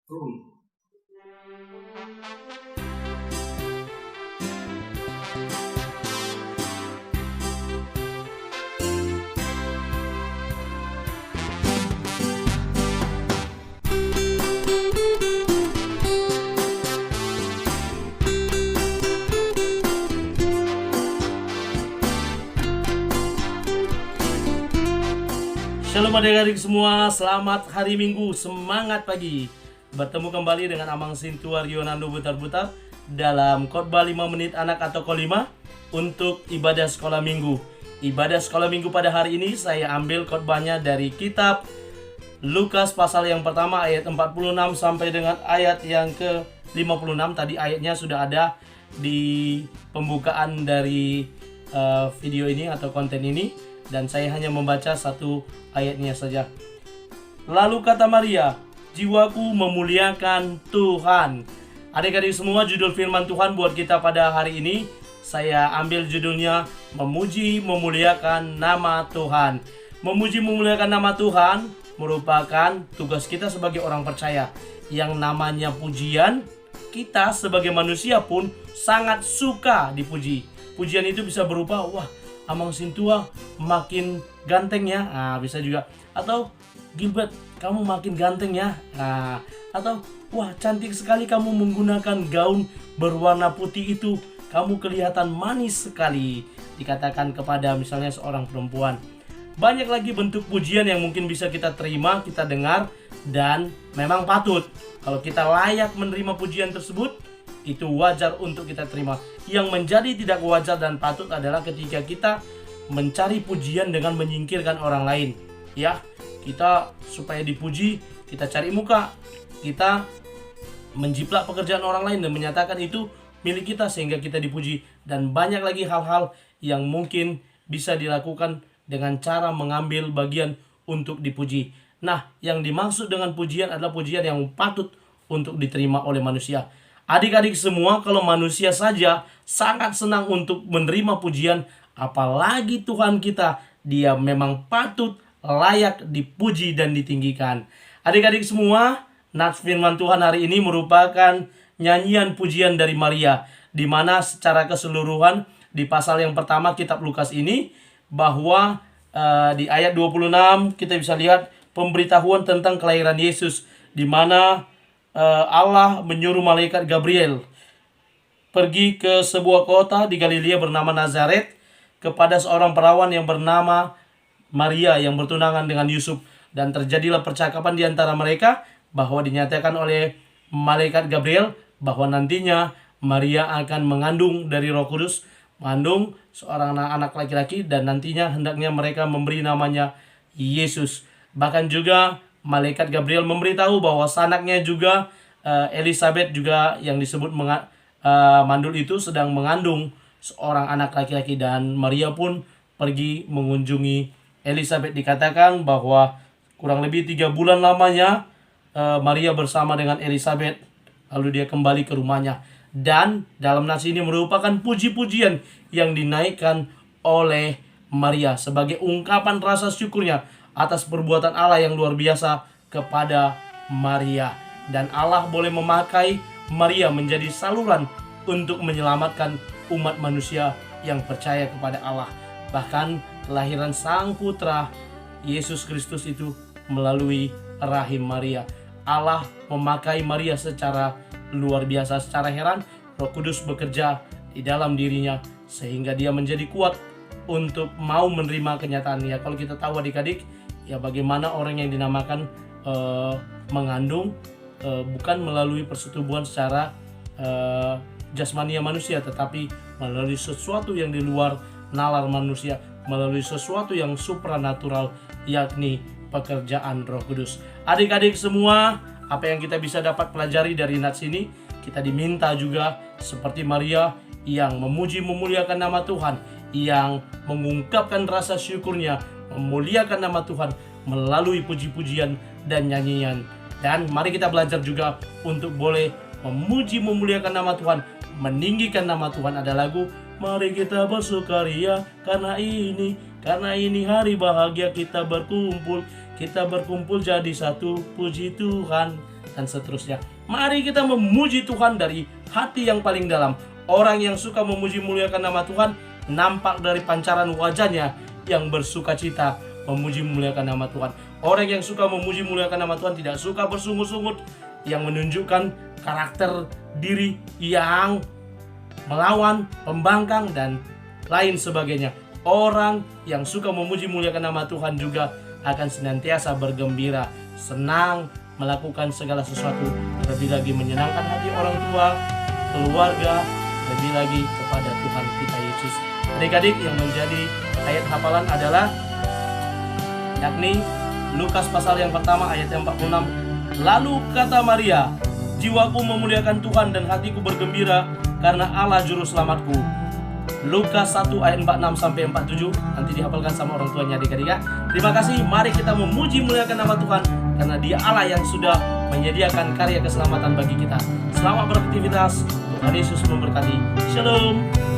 Room. Shalom adik-adik semua, selamat hari Minggu, semangat pagi. Bertemu kembali dengan Amang Sintuar Yonando Butar-Butar dalam khotbah 5 menit anak atau kolima untuk ibadah sekolah minggu. Ibadah sekolah minggu pada hari ini saya ambil khotbahnya dari kitab Lukas pasal yang pertama ayat 46 sampai dengan ayat yang ke-56. Tadi ayatnya sudah ada di pembukaan dari video ini atau konten ini, dan saya hanya membaca satu ayatnya saja. Lalu kata Maria, jiwaku memuliakan Tuhan. Adik-adik semua, judul firman Tuhan buat kita pada hari ini saya ambil judulnya memuji memuliakan nama Tuhan. Memuji memuliakan nama Tuhan merupakan tugas kita sebagai orang percaya. Yang namanya pujian, kita sebagai manusia pun sangat suka dipuji. Pujian itu bisa berupa, wah, Amang Sintua makin ganteng ya, bisa juga. Atau Gilbert, kamu makin ganteng ya. Atau wah, cantik sekali kamu menggunakan gaun berwarna putih itu, kamu kelihatan manis sekali, dikatakan kepada misalnya seorang perempuan. Banyak lagi bentuk pujian yang mungkin bisa kita terima, kita dengar, dan memang patut. Kalau kita layak menerima pujian tersebut, itu wajar untuk kita terima. Yang menjadi tidak wajar dan patut adalah ketika kita mencari pujian dengan menyingkirkan orang lain. Ya, kita supaya dipuji, kita cari muka, kita menjiplak pekerjaan orang lain dan menyatakan itu milik kita sehingga kita dipuji. Dan banyak lagi hal-hal yang mungkin bisa dilakukan dengan cara mengambil bagian untuk dipuji. Nah, yang dimaksud dengan pujian adalah pujian yang patut untuk diterima oleh manusia. Adik-adik semua, kalau manusia saja sangat senang untuk menerima pujian, apalagi Tuhan kita, dia memang patut layak dipuji dan ditinggikan. Adik-adik semua, nats firman Tuhan hari ini merupakan nyanyian pujian dari Maria, di mana secara keseluruhan di pasal yang pertama kitab Lukas ini, bahwa di ayat 26 kita bisa lihat pemberitahuan tentang kelahiran Yesus, di mana Allah menyuruh malaikat Gabriel pergi ke sebuah kota di Galilea bernama Nazaret kepada seorang perawan yang bernama Maria yang bertunangan dengan Yusuf. Dan terjadilah percakapan di antara mereka, bahwa dinyatakan oleh malaikat Gabriel bahwa nantinya Maria akan mengandung dari Roh Kudus, mengandung seorang anak laki-laki, dan nantinya hendaknya mereka memberi namanya Yesus. Bahkan juga malaikat Gabriel memberitahu bahwa sanaknya juga Elizabeth juga yang disebut mandul itu sedang mengandung seorang anak laki-laki, dan Maria pun pergi mengunjungi Elizabeth. Dikatakan bahwa kurang lebih 3 bulan lamanya Maria bersama dengan Elizabeth, lalu dia kembali ke rumahnya. Dan dalam nats ini merupakan puji-pujian yang dinaikkan oleh Maria sebagai ungkapan rasa syukurnya atas perbuatan Allah yang luar biasa kepada Maria. Dan Allah boleh memakai Maria menjadi saluran untuk menyelamatkan umat manusia yang percaya kepada Allah. Bahkan kelahiran Sang Putra Yesus Kristus itu melalui rahim Maria. Allah memakai Maria secara luar biasa, secara heran. Roh Kudus bekerja di dalam dirinya sehingga dia menjadi kuat untuk mau menerima kenyataan. Ya, kalau kita tahu adik-adik, ya bagaimana orang yang dinamakan mengandung bukan melalui persetubuhan secara jasmania manusia, tetapi melalui sesuatu yang di luar nalar manusia, melalui sesuatu yang supranatural, yakni pekerjaan Roh Kudus. Adik-adik semua, apa yang kita bisa dapat pelajari dari nats ini? Kita diminta juga seperti Maria yang memuji memuliakan nama Tuhan, yang mengungkapkan rasa syukurnya, memuliakan nama Tuhan melalui puji-pujian dan nyanyian. Dan mari kita belajar juga untuk boleh memuji memuliakan nama Tuhan, meninggikan nama Tuhan. Ada lagu, mari kita bersukaria karena ini hari bahagia kita berkumpul jadi satu, puji Tuhan. dan seterusnya. Mari kita memuji Tuhan dari hati yang paling dalam. Orang yang suka memuji muliakan nama Tuhan nampak dari pancaran wajahnya yang bersuka cita memuji muliakan nama Tuhan. Orang yang suka memuji muliakan nama Tuhan tidak suka bersungut-sungut, yang menunjukkan karakter diri yang melawan, pembangkang, dan lain sebagainya. Orang yang suka memuji muliakan nama Tuhan juga akan senantiasa bergembira, senang melakukan segala sesuatu, lebih lagi menyenangkan hati orang tua, keluarga, lebih lagi kepada Tuhan kita Yesus. Adik-adik, yang menjadi ayat hafalan adalah yakni Lukas pasal yang pertama ayat yang 46. Lalu kata Maria, jiwaku memuliakan Tuhan dan hatiku bergembira karena Allah juru selamatku. Lukas 1 ayat 46 sampai 47. Nanti dihafalkan sama orang tuanya adik-adik ya. Terima kasih. Mari kita memuji muliakan nama Tuhan karena Dia Allah yang sudah menyediakan karya keselamatan bagi kita. Selamat beraktivitas. Tuhan Yesus memberkati. Shalom.